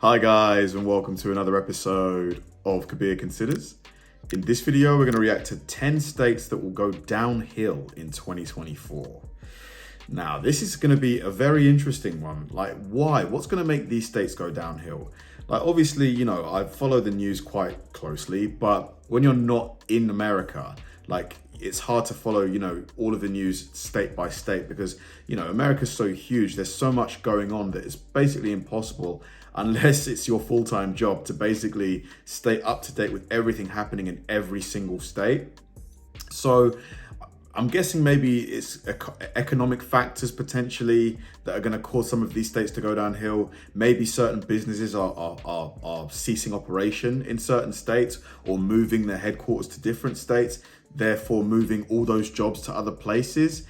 Hi guys, and welcome to another episode of Kabir Considers. In this video, we're going to react to 10 states that will go downhill in 2024. Now, this is going to be a very interesting one. Like, why? What's going to make these states go downhill? Like, obviously, you know, I follow the news quite closely, but when you're not in America, like, it's hard to follow, you know, all of the news state by state because, you know, America's so huge. There's so much going on that it's basically impossible unless it's your full-time job to basically stay up to date with everything happening in every single state. So I'm guessing maybe it's economic factors potentially that are going to cause some of these states to go downhill. Maybe certain businesses are ceasing operation in certain states or moving their headquarters to different states, therefore moving all those jobs to other places.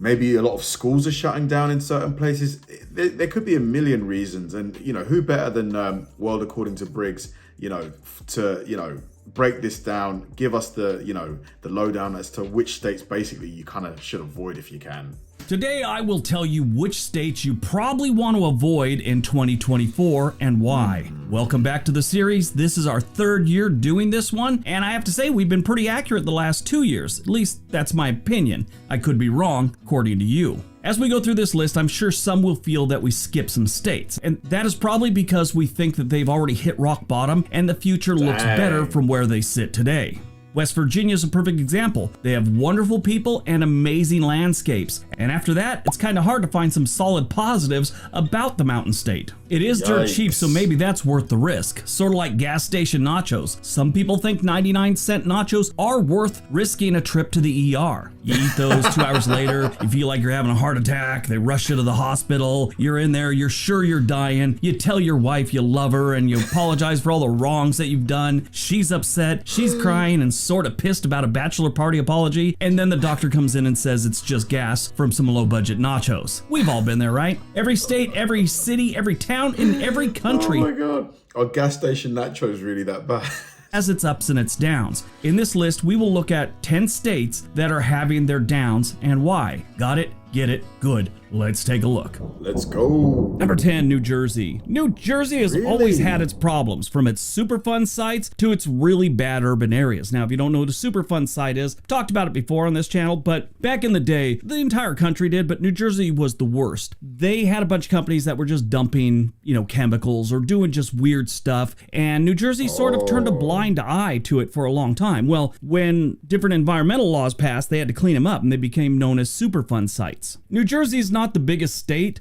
Maybe a lot of schools are shutting down in certain places. There could be a million reasons. And, you know, who better than World According to Briggs, you know, to, you know, break this down, give us the, you know, the lowdown as to which states basically you kind of should avoid if you can. Today, I will tell you which states you probably want to avoid in 2024 and why. Welcome back to the series. This is our third year doing this one, and I have to say we've been pretty accurate the last 2 years. At least that's my opinion. I could be wrong, according to you. As we go through this list, I'm sure some will feel that we skip some states, and that is probably because we think that they've already hit rock bottom and the future looks better from where they sit today. West Virginia is a perfect example. They have wonderful people and amazing landscapes. And after that, it's kind of hard to find some solid positives about the mountain state. It is dirt cheap, so maybe that's worth the risk. Sort of like gas station nachos. Some people think 99-cent nachos are worth risking a trip to the ER. You eat those 2 hours later, you feel like you're having a heart attack, they rush you to the hospital, you're in there, you're sure you're dying, you tell your wife you love her and you apologize for all the wrongs that you've done. She's upset, she's crying and sort of pissed about a bachelor party apology, and then the doctor comes in and says it's just gas from some low-budget nachos. We've all been there, right? Every state, every city, every town, in every country. Oh my God. Are gas station nachos really that bad? Has its ups and its downs. In this list, we will look at 10 states that are having their downs and why. Got it? Get it? Good. Let's take a look. Let's go. Number 10, New Jersey. New Jersey has always had its problems, from its Superfund sites to its really bad urban areas. Now, if you don't know what a Superfund site is, I've talked about it before on this channel, but back in the day, the entire country did, but New Jersey was the worst. They had a bunch of companies that were just dumping, you know, chemicals or doing just weird stuff, and New Jersey sort of turned a blind eye to it for a long time. Well, when different environmental laws passed, they had to clean them up, and they became known as Superfund sites. New Jersey is not the biggest state.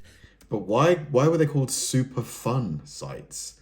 But why were they called super fun sites?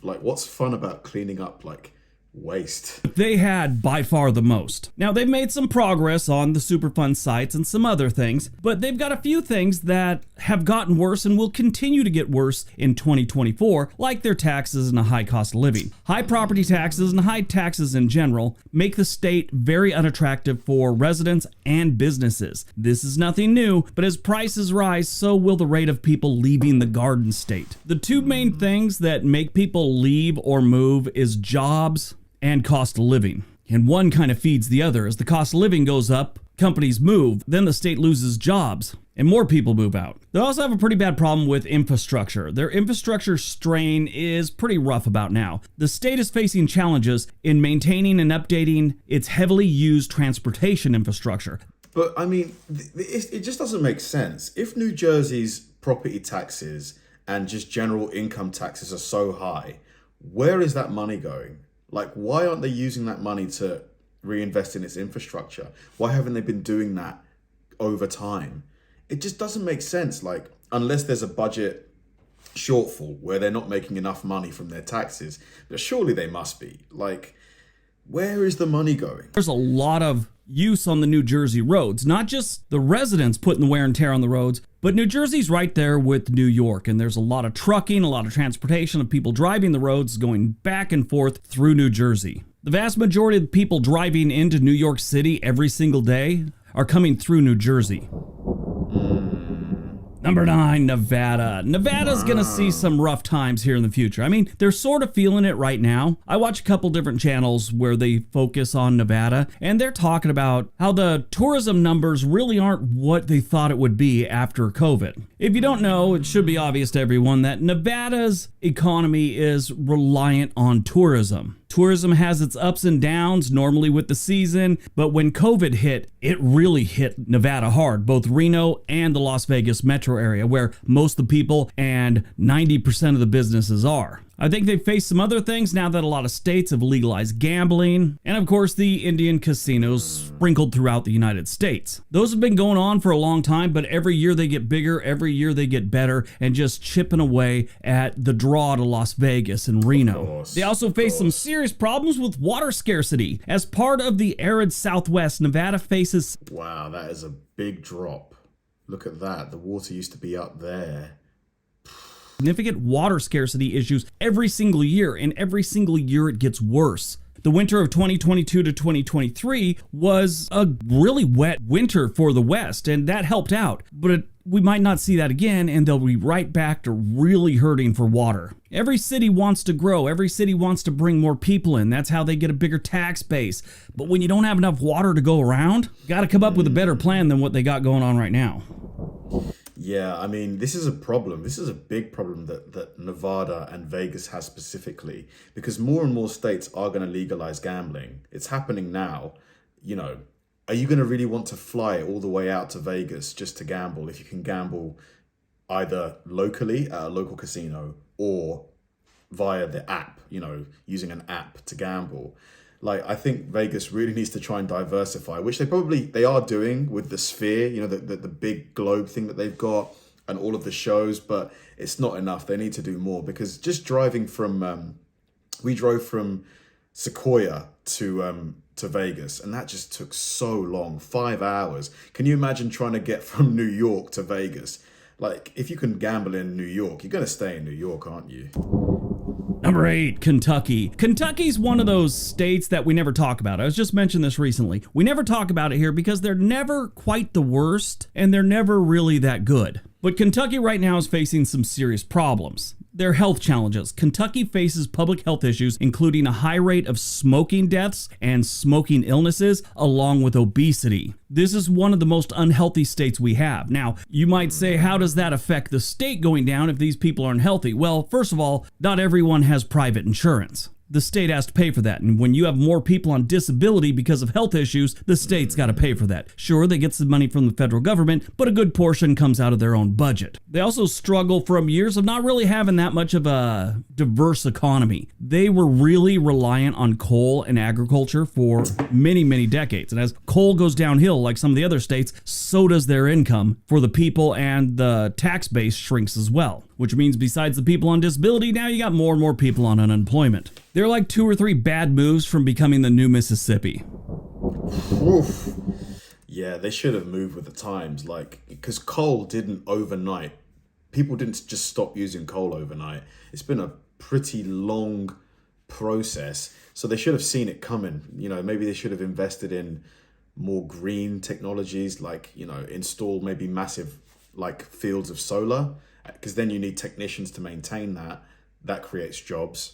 Like, what's fun about cleaning up, like, waste? They had by far the most. Now, they've made some progress on the Superfund sites and some other things, but they've got a few things that have gotten worse and will continue to get worse in 2024, like their taxes and a high cost of living. High property taxes and high taxes in general make the state very unattractive for residents and businesses. This is nothing new, but as prices rise, so will the rate of people leaving the Garden State. The two main things that make people leave or move is jobs and cost of living. And one kind of feeds the other. As the cost of living goes up, companies move, then the state loses jobs and more people move out. They also have a pretty bad problem with infrastructure. Their infrastructure strain is pretty rough about now. The state is facing challenges in maintaining and updating its heavily used transportation infrastructure. But I mean, it just doesn't make sense. If New Jersey's property taxes and just general income taxes are so high, where is that money going? Like, why aren't they using that money to reinvest in its infrastructure? Why haven't they been doing that over time? It just doesn't make sense. Like, unless there's a budget shortfall where they're not making enough money from their taxes, but surely they must be. Like, where is the money going? There's a lot of use on the New Jersey roads, not just the residents putting the wear and tear on the roads, but New Jersey's right there with New York, and there's a lot of trucking, a lot of transportation of people driving the roads going back and forth through New Jersey. The vast majority of the people driving into New York City every single day are coming through New Jersey. Number 9, Nevada. Nevada's gonna see some rough times here in the future. I mean, they're sort of feeling it right now. I watch a couple different channels where they focus on Nevada, and they're talking about how the tourism numbers really aren't what they thought it would be after COVID. If you don't know, it should be obvious to everyone that Nevada's economy is reliant on tourism. Tourism has its ups and downs normally with the season, but when COVID hit, it really hit Nevada hard, both Reno and the Las Vegas metro area, where most of the people and 90% of the businesses are. I think they face some other things now that a lot of states have legalized gambling, and of course the Indian casinos sprinkled throughout the United States. Those have been going on for a long time, but every year they get bigger, every year they get better, and just chipping away at the draw to Las Vegas and Reno. They also face some serious problems with water scarcity. As part of the arid Southwest, Nevada faces... Wow, that is a big drop. Look at that. The water used to be up there. Significant water scarcity issues every single year, and every single year it gets worse. The winter of 2022 to 2023 was a really wet winter for the West, and that helped out. But we might not see that again, and they'll be right back to really hurting for water. Every city wants to grow. Every city wants to bring more people in. That's how they get a bigger tax base. But when you don't have enough water to go around, you got to come up with a better plan than what they got going on right now. Yeah, I mean, this is a problem. This is a big problem that Nevada and Vegas has specifically, because more and more states are going to legalize gambling. It's happening now. You know, are you going to really want to fly all the way out to Vegas just to gamble if you can gamble either locally at a local casino or via the app, you know, using an app to gamble? Like, I think Vegas really needs to try and diversify, which they are doing with the Sphere, you know, the big globe thing that they've got and all of the shows, but it's not enough. They need to do more, because just driving from, we drove from Sequoia to Vegas, and that just took so long, 5 hours. Can you imagine trying to get from New York to Vegas? Like, if you can gamble in New York, you're going to stay in New York, aren't you? Number 8, Kentucky. Kentucky's one of those states that we never talk about. I was just mentioning this recently. We never talk about it here because they're never quite the worst, and they're never really that good. But Kentucky right now is facing some serious problems. Their health challenges. Kentucky faces public health issues, including a high rate of smoking deaths and smoking illnesses, along with obesity. This is one of the most unhealthy states we have. Now, you might say, how does that affect the state going down if these people aren't healthy? Well, first of all, not everyone has private insurance. The state has to pay for that. And when you have more people on disability because of health issues, the state's got to pay for that. Sure, they get some money from the federal government, but a good portion comes out of their own budget. They also struggle from years of not really having that much of a diverse economy. They were really reliant on coal and agriculture for many, many decades. And as coal goes downhill, like some of the other states, so does their income for the people, and the tax base shrinks as well. Which means besides the people on disability, now you got more and more people on unemployment. They're like 2 or 3 bad moves from becoming the new Mississippi. Oof. Yeah, they should have moved with the times, like, because coal didn't overnight. People didn't just stop using coal overnight. It's been a pretty long process, so they should have seen it coming. You know, maybe they should have invested in more green technologies, like, you know, install maybe massive, like, fields of solar, because then you need technicians to maintain that. That creates jobs.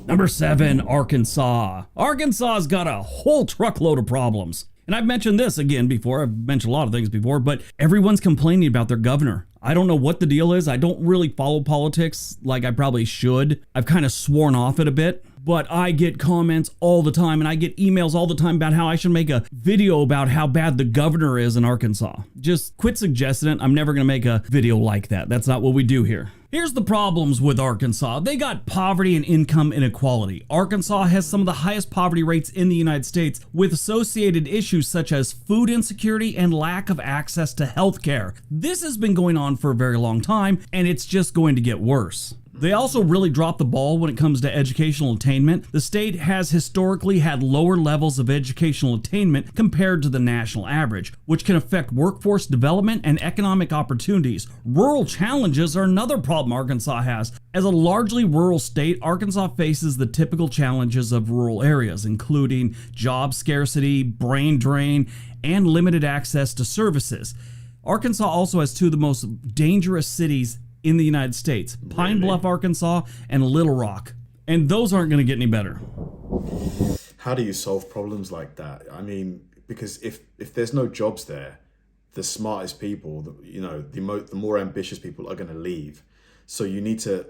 Number 7, Arkansas. Arkansas's got a whole truckload of problems. And I've mentioned this again before. I've mentioned a lot of things before, but everyone's complaining about their governor. I don't know what the deal is. I don't really follow politics like I probably should. I've kind of sworn off it a bit. But I get comments all the time, and I get emails all the time about how I should make a video about how bad the governor is in Arkansas. Just quit suggesting it. I'm never going to make a video like that. That's not what we do here. Here's the problems with Arkansas. They got poverty and income inequality. Arkansas has some of the highest poverty rates in the United States, with associated issues such as food insecurity and lack of access to health care. This has been going on for a very long time, and it's just going to get worse. They also really dropped the ball when it comes to educational attainment. The state has historically had lower levels of educational attainment compared to the national average, which can affect workforce development and economic opportunities. Rural challenges are another problem Arkansas has. As a largely rural state, Arkansas faces the typical challenges of rural areas, including job scarcity, brain drain, and limited access to services. Arkansas also has two of the most dangerous cities in the United States, Pine Bluff, Arkansas, and Little Rock. And those aren't going to get any better. How do you solve problems like that? I mean, because if there's no jobs there, the smartest people, the more ambitious people are going to leave. So you need to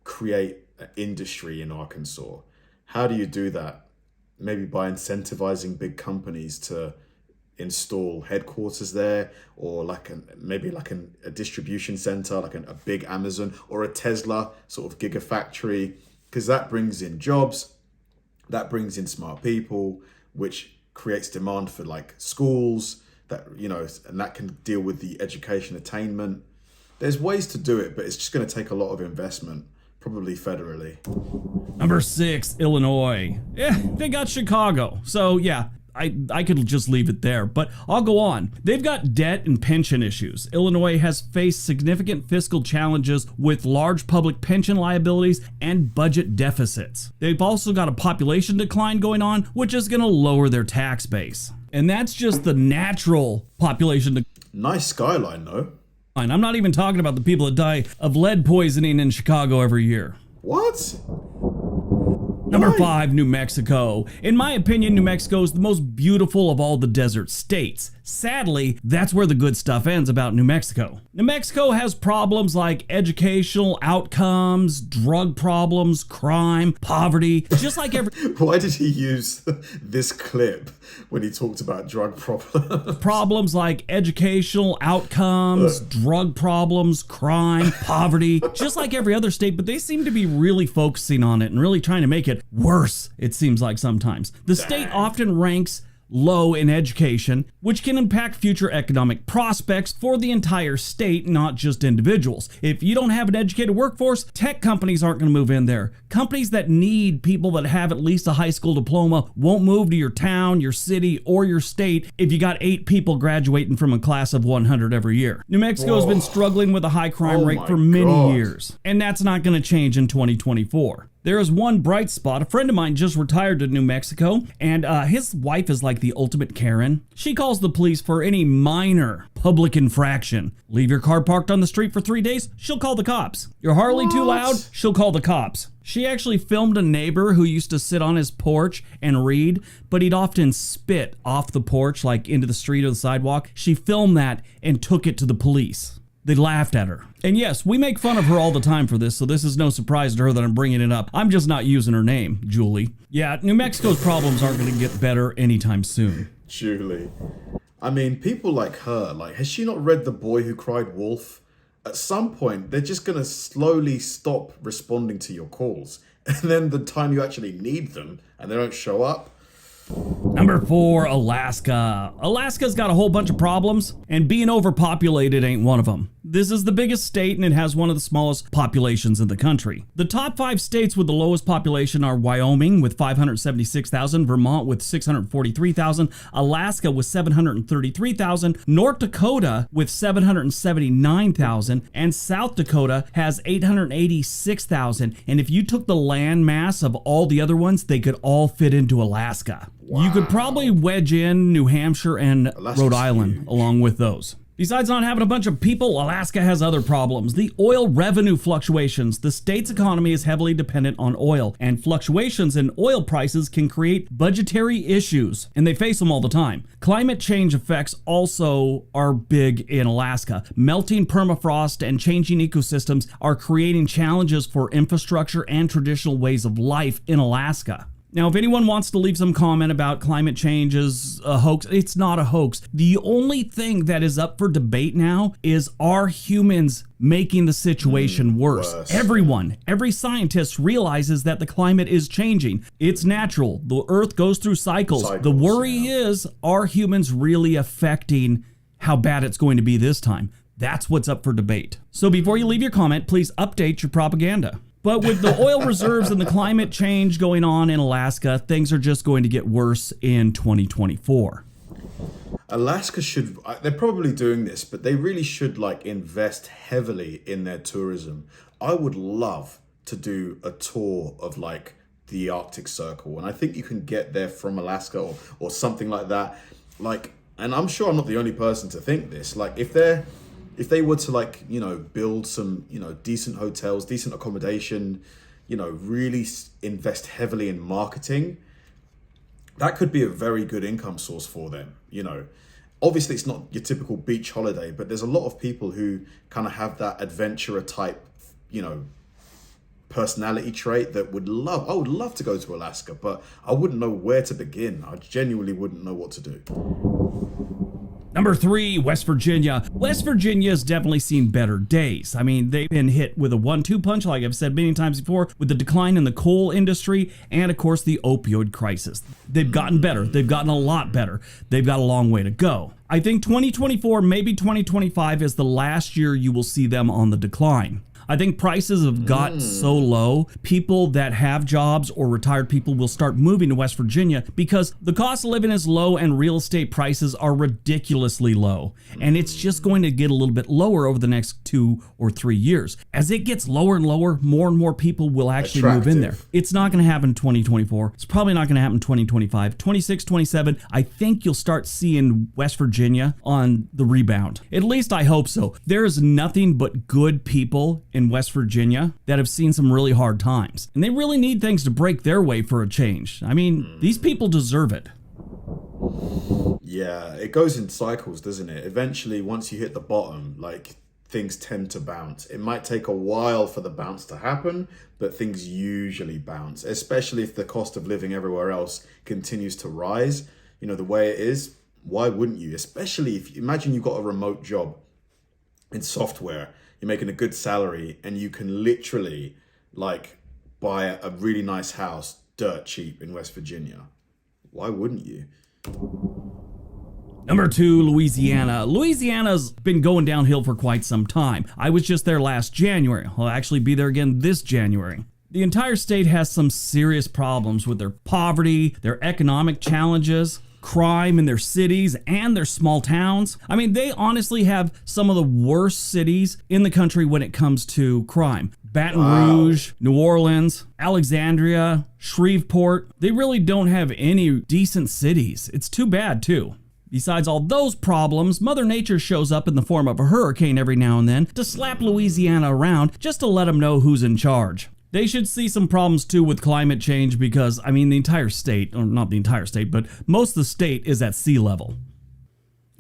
create an industry in Arkansas. How do you do that? Maybe by incentivizing big companies to install headquarters there, or maybe a distribution center, like a big Amazon or a Tesla sort of gigafactory, because that brings in jobs, that brings in smart people, which creates demand for like schools and that can deal with the education attainment. There's ways to do it, but it's just going to take a lot of investment, probably federally. Number 6, Illinois. They got Chicago. So yeah, I could just leave it there, but I'll go on. They've got debt and pension issues. Illinois has faced significant fiscal challenges with large public pension liabilities and budget deficits. They've also got a population decline going on, which is going to lower their tax base. And that's just the natural population decline. Nice skyline, though. I'm not even talking about the people that die of lead poisoning in Chicago every year. What? Number 5, New Mexico. In my opinion, New Mexico is the most beautiful of all the desert states. Sadly, that's where the good stuff ends about New Mexico. New Mexico has problems like educational outcomes, drug problems, crime, poverty, just like every... Why did he use this clip when he talked about drug problems? Problems like educational outcomes, drug problems, crime, poverty, just like every other state, but they seem to be really focusing on it and really trying to make it worse, it seems like sometimes. The state often ranks low in education, which can impact future economic prospects for the entire state, not just individuals. If you don't have an educated workforce, tech companies aren't going to move in there. Companies that need people that have at least a high school diploma won't move to your town, your city, or your state if you got 8 people graduating from a class of 100 every year. New Mexico has been struggling with a high crime rate for many years, and that's not going to change in 2024. There is one bright spot. A friend of mine just retired to New Mexico, and his wife is like the ultimate Karen. She calls the police for any minor public infraction. Leave your car parked on the street for 3 days, she'll call the cops. Your Harley too loud, she'll call the cops. She actually filmed a neighbor who used to sit on his porch and read, but he'd often spit off the porch, like into the street or the sidewalk. She filmed that and took it to the police. They laughed at her. And yes, we make fun of her all the time for this, so this is no surprise to her that I'm bringing it up. I'm just not using her name, Julie. Yeah, New Mexico's problems aren't going to get better anytime soon. Julie. I mean, people like her, has she not read The Boy Who Cried Wolf? At some point, they're just going to slowly stop responding to your calls. And then the time you actually need them and they don't show up. Number 4, Alaska. Alaska's got a whole bunch of problems, and being overpopulated ain't one of them. This is the biggest state, and it has one of the smallest populations in the country. The top 5 states with the lowest population are Wyoming with 576,000, Vermont with 643,000, Alaska with 733,000, North Dakota with 779,000, and South Dakota has 886,000. And if you took the land mass of all the other ones, they could all fit into Alaska. Wow. You could probably wedge in New Hampshire and Alaska's Rhode Island huge. Along with those. Besides not having a bunch of people, Alaska has other problems. The oil revenue fluctuations. The state's economy is heavily dependent on oil, and fluctuations in oil prices can create budgetary issues, and they face them all the time. Climate change effects also are big in Alaska. Melting permafrost and changing ecosystems are creating challenges for infrastructure and traditional ways of life in Alaska. Now, if anyone wants to leave some comment about climate change is a hoax, it's not a hoax. The only thing that is up for debate now is, are humans making the situation worse? Everyone, every scientist realizes that the climate is changing. It's natural. The Earth goes through cycles. The worry is, are humans really affecting how bad it's going to be this time? That's what's up for debate. So before you leave your comment, please update your propaganda. But with the oil reserves and the climate change going on in Alaska, things are just going to get worse in 2024. Alaska should, they're probably doing this, but they really should invest heavily in their tourism. I would love to do a tour of the Arctic Circle. And I think you can get there from Alaska or something like that. and I'm sure I'm not the only person to think this, like if they were to like, you know, build some, you know, decent hotels, decent accommodation, you know, really invest heavily in marketing, that could be a very good income source for them. You know, obviously it's not your typical beach holiday, but there's a lot of people who kind of have that adventurer type, you know, personality trait that I would love to go to Alaska, but I wouldn't know where to begin. I genuinely wouldn't know what to do. Number 3, West Virginia. West Virginia has definitely seen better days. I mean, they've been hit with a 1-2 punch, like I've said many times before, with the decline in the coal industry and, of course, the opioid crisis. They've gotten better. They've gotten a lot better. They've got a long way to go. I think 2024, maybe 2025 is the last year you will see them on the decline. I think prices have got so low, people that have jobs or retired people will start moving to West Virginia because the cost of living is low and real estate prices are ridiculously low. And it's just going to get a little bit lower over the next 2 or 3 years. As it gets lower and lower, more and more people will actually move in there. It's not going to happen in 2024. It's probably not going to happen in 2025. 26, 27, I think you'll start seeing West Virginia on the rebound. At least I hope so. There is nothing but good people in West Virginia that have seen some really hard times. And they really need things to break their way for a change. I mean, these people deserve it. Yeah, it goes in cycles, doesn't it? Eventually, once you hit the bottom, like things tend to bounce. It might take a while for the bounce to happen, but things usually bounce, especially if the cost of living everywhere else continues to rise. You know, the way it is, why wouldn't you? Especially if, imagine you've got a remote job in software, you're making a good salary, and you can literally like buy a really nice house dirt cheap in West Virginia. Why wouldn't you? Number 2, Louisiana. Louisiana's been going downhill for quite some time. I was just there last January. I'll actually be there again this January. The entire state has some serious problems with their poverty, their economic challenges, crime in their cities and their small towns. I mean, they honestly have some of the worst cities in the country when it comes to crime. Baton Rouge, New Orleans, Alexandria, Shreveport. They really don't have any decent cities. It's too bad, too. Besides all those problems, Mother Nature shows up in the form of a hurricane every now and then to slap Louisiana around just to let them know who's in charge. They should see some problems too with climate change because, I mean, the entire state, or not the entire state, but most of the state is at sea level.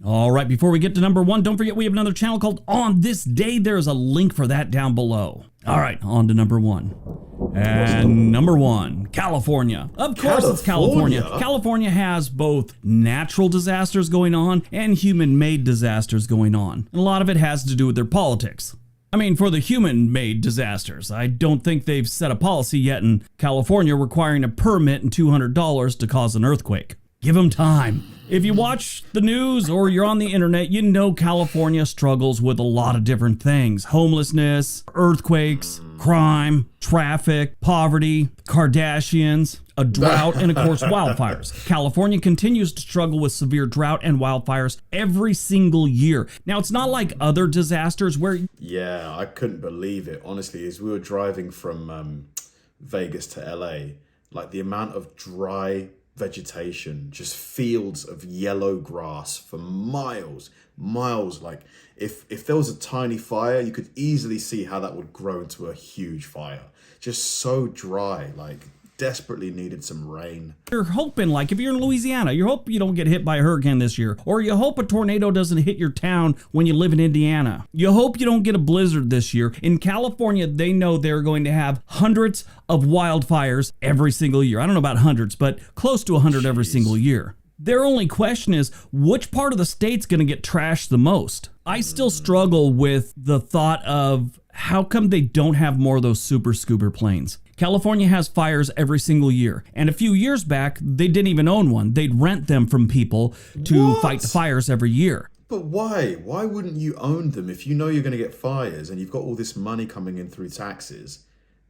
All right, before we get to number 1, don't forget we have another channel called On This Day. There's a link for that down below. All right, on to number 1. And number 1, California. Of course it's California. California has both natural disasters going on and human-made disasters going on. And a lot of it has to do with their politics. I mean, for the human-made disasters, I don't think they've set a policy yet in California requiring a permit and $200 to cause an earthquake. Give them time. If you watch the news or you're on the internet, you know California struggles with a lot of different things. Homelessness, earthquakes, crime, traffic, poverty, Kardashians, a drought, and of course wildfires. California continues to struggle with severe drought and wildfires every single year. Now, it's not like other disasters where... Yeah, I couldn't believe it. Honestly, as we were driving from Vegas to LA, like the amount of dry vegetation, just fields of yellow grass for miles. Like if there was a tiny fire, you could easily see how that would grow into a huge fire. Just so dry, like desperately needed some rain. You're hoping, like if you're in Louisiana, you hope you don't get hit by a hurricane this year, or you hope a tornado doesn't hit your town when you live in Indiana. You hope you don't get a blizzard this year. In California, they know they're going to have hundreds of wildfires every single year. I don't know about hundreds, but close to 100 every single year. Their only question is, which part of the state's going to get trashed the most? I still struggle with the thought of how come they don't have more of those super scooper planes? California has fires every single year. And a few years back, they didn't even own one. They'd rent them from people to fight the fires every year. But why? Why wouldn't you own them if you know you're going to get fires and you've got all this money coming in through taxes?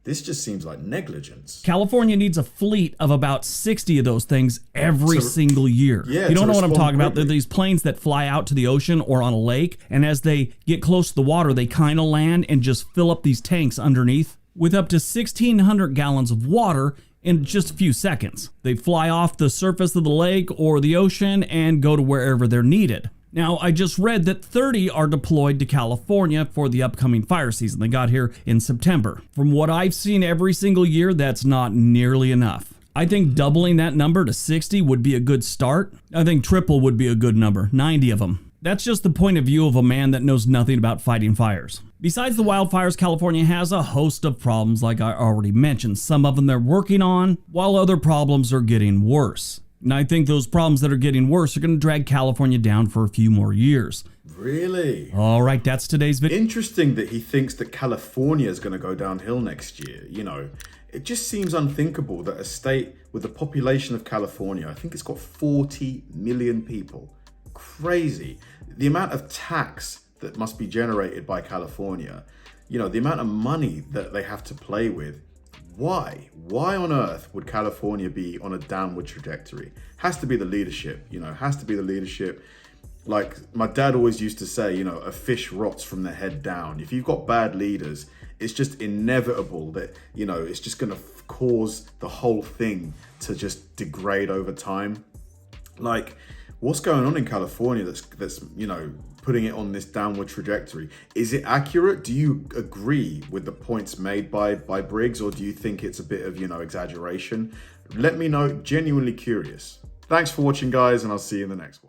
This just seems like negligence. California needs a fleet of about 60 of those things every single year. Yeah, you don't know what I'm talking about. quickly. They're these planes that fly out to the ocean or on a lake, and as they get close to the water, they kind of land and just fill up these tanks underneath with up to 1,600 gallons of water in just a few seconds. They fly off the surface of the lake or the ocean and go to wherever they're needed. Now, I just read that 30 are deployed to California for the upcoming fire season. They got here in September. From what I've seen every single year, that's not nearly enough. I think doubling that number to 60 would be a good start. I think triple would be a good number, 90 of them. That's just the point of view of a man that knows nothing about fighting fires. Besides the wildfires, California has a host of problems like I already mentioned. Some of them they're working on, while other problems are getting worse. And I think those problems that are getting worse are going to drag California down for a few more years. Really? All right, that's today's video. Interesting that he thinks that California is going to go downhill next year. It just seems unthinkable that a state with the population of California, I think it's got 40 million people. Crazy. The amount of tax that must be generated by California, the amount of money that they have to play with. Why on earth would California be on a downward trajectory? Has to be the leadership, has to be the leadership. Like my dad always used to say, a fish rots from the head down. If you've got bad leaders, it's just inevitable that, it's just going to cause the whole thing to just degrade over time. Like, what's going on in California that's putting it on this downward trajectory? Is it accurate? Do you agree with the points made by Briggs, or do you think it's a bit of, exaggeration? Let me know. Genuinely curious. Thanks for watching, guys, and I'll see you in the next one.